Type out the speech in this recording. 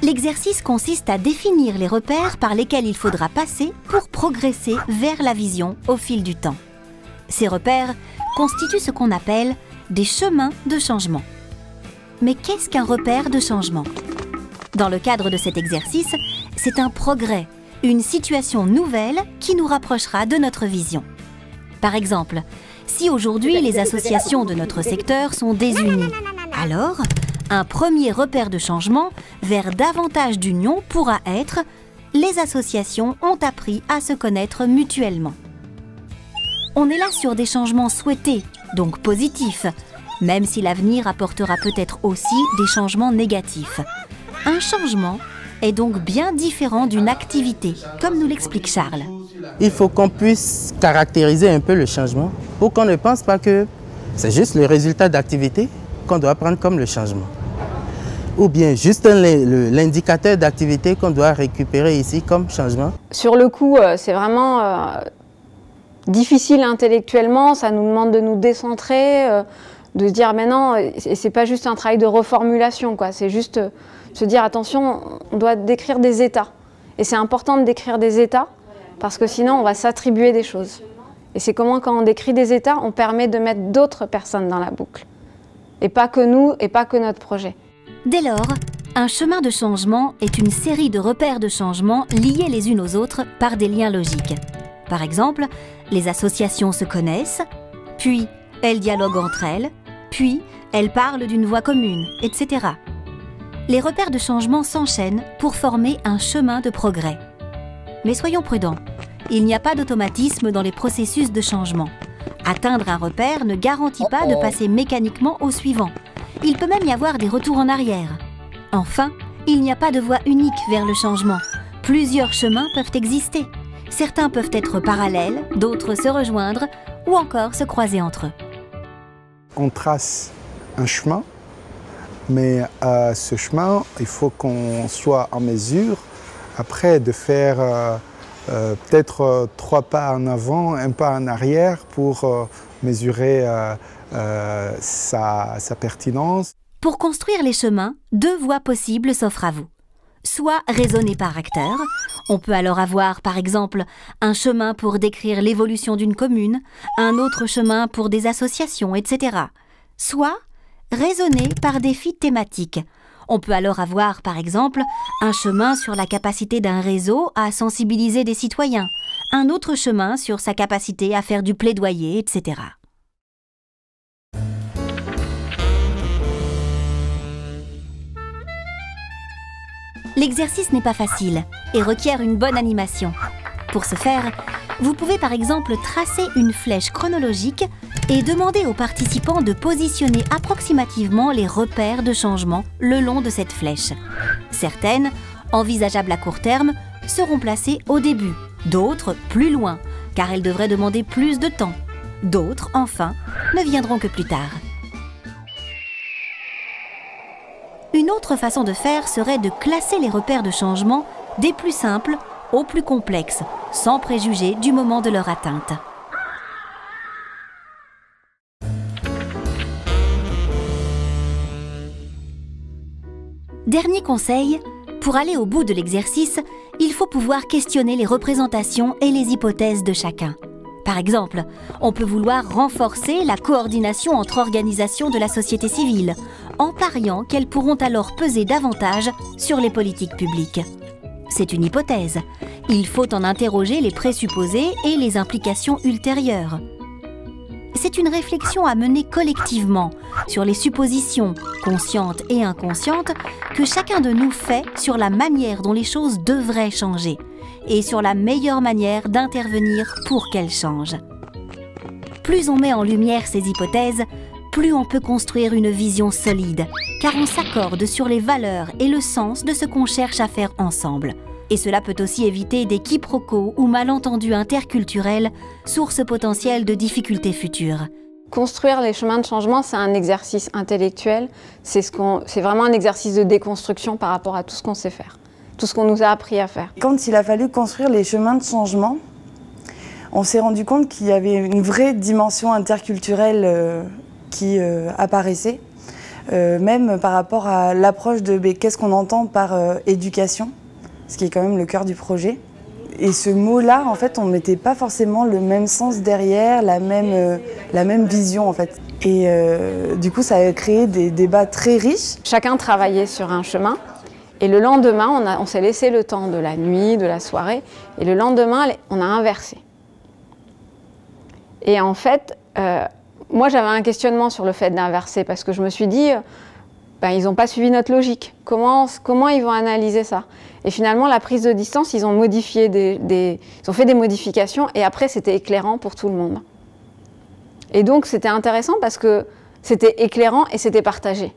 L'exercice consiste à définir les repères par lesquels il faudra passer pour progresser vers la vision au fil du temps. Ces repères constituent ce qu'on appelle des chemins de changement. Mais qu'est-ce qu'un repère de changement? Dans le cadre de cet exercice, c'est un progrès, une situation nouvelle qui nous rapprochera de notre vision. Par exemple, si aujourd'hui les associations de notre secteur sont désunies, alors un premier repère de changement vers davantage d'union pourra être « Les associations ont appris à se connaître mutuellement ». On est là sur des changements souhaités, donc positifs, même si l'avenir apportera peut-être aussi des changements négatifs. Un changement est donc bien différent d'une activité, comme nous l'explique Charles. Il faut qu'on puisse caractériser un peu le changement pour qu'on ne pense pas que c'est juste le résultat d'activité qu'on doit prendre comme le changement. Ou bien juste l'indicateur d'activité qu'on doit récupérer ici comme changement. Sur le coup, c'est vraiment difficile intellectuellement, ça nous demande de nous décentrer, de se dire mais non, c'est pas juste un travail de reformulation, c'est juste se dire attention, on doit décrire des états. Et c'est important de décrire des états parce que sinon on va s'attribuer des choses. Et c'est comment quand on décrit des états, on permet de mettre d'autres personnes dans la boucle. Et pas que nous, et pas que notre projet. Dès lors, un chemin de changement est une série de repères de changement liés les unes aux autres par des liens logiques. Par exemple, les associations se connaissent, puis elles dialoguent entre elles, puis elles parlent d'une voie commune, etc. Les repères de changement s'enchaînent pour former un chemin de progrès. Mais soyons prudents, il n'y a pas d'automatisme dans les processus de changement. Atteindre un repère ne garantit pas de passer mécaniquement au suivant. Il peut même y avoir des retours en arrière. Enfin, il n'y a pas de voie unique vers le changement. Plusieurs chemins peuvent exister. Certains peuvent être parallèles, d'autres se rejoindre ou encore se croiser entre eux. On trace un chemin, mais ce chemin, il faut qu'on soit en mesure après de faire peut-être 3 pas en avant, 1 pas en arrière pour mesurer sa pertinence. Pour construire les chemins, 2 voies possibles s'offrent à vous. Soit raisonner par acteur, on peut alors avoir par exemple un chemin pour décrire l'évolution d'une commune, un autre chemin pour des associations, etc. Soit raisonner par défi thématique. On peut alors avoir par exemple un chemin sur la capacité d'un réseau à sensibiliser des citoyens, un autre chemin sur sa capacité à faire du plaidoyer, etc. L'exercice n'est pas facile et requiert une bonne animation. Pour ce faire, vous pouvez par exemple tracer une flèche chronologique et demander aux participants de positionner approximativement les repères de changement le long de cette flèche. Certaines, envisageables à court terme, seront placées au début, d'autres plus loin, car elles devraient demander plus de temps. D'autres, enfin, ne viendront que plus tard. Une autre façon de faire serait de classer les repères de changement des plus simples aux plus complexes, sans préjuger du moment de leur atteinte. Dernier conseil, pour aller au bout de l'exercice, il faut pouvoir questionner les représentations et les hypothèses de chacun. Par exemple, on peut vouloir renforcer la coordination entre organisations de la société civile, en pariant qu'elles pourront alors peser davantage sur les politiques publiques. C'est une hypothèse. Il faut en interroger les présupposés et les implications ultérieures. C'est une réflexion à mener collectivement sur les suppositions, conscientes et inconscientes, que chacun de nous fait sur la manière dont les choses devraient changer et sur la meilleure manière d'intervenir pour qu'elles changent. Plus on met en lumière ces hypothèses, plus on peut construire une vision solide, car on s'accorde sur les valeurs et le sens de ce qu'on cherche à faire ensemble. Et cela peut aussi éviter des quiproquos ou malentendus interculturels, source potentielle de difficultés futures. Construire les chemins de changement, c'est un exercice intellectuel, c'est vraiment un exercice de déconstruction par rapport à tout ce qu'on sait faire, tout ce qu'on nous a appris à faire. Quand il a fallu construire les chemins de changement, on s'est rendu compte qu'il y avait une vraie dimension interculturelle qui apparaissait. même par rapport à l'approche de qu'est-ce qu'on entend par éducation, ce qui est quand même le cœur du projet. Et ce mot-là, en fait, on ne mettait pas forcément le même sens derrière, la même vision, en fait. Et du coup, ça a créé des débats très riches. Chacun travaillait sur un chemin. Et le lendemain, on s'est laissé le temps de la nuit, de la soirée. Et le lendemain, on a inversé. Et en fait, moi, j'avais un questionnement sur le fait d'inverser parce que je me suis dit, ils n'ont pas suivi notre logique. Comment ils vont analyser ça? Et finalement, la prise de distance, ils ont modifié ils ont fait des modifications et après, c'était éclairant pour tout le monde. Et donc, c'était intéressant parce que c'était éclairant et c'était partagé.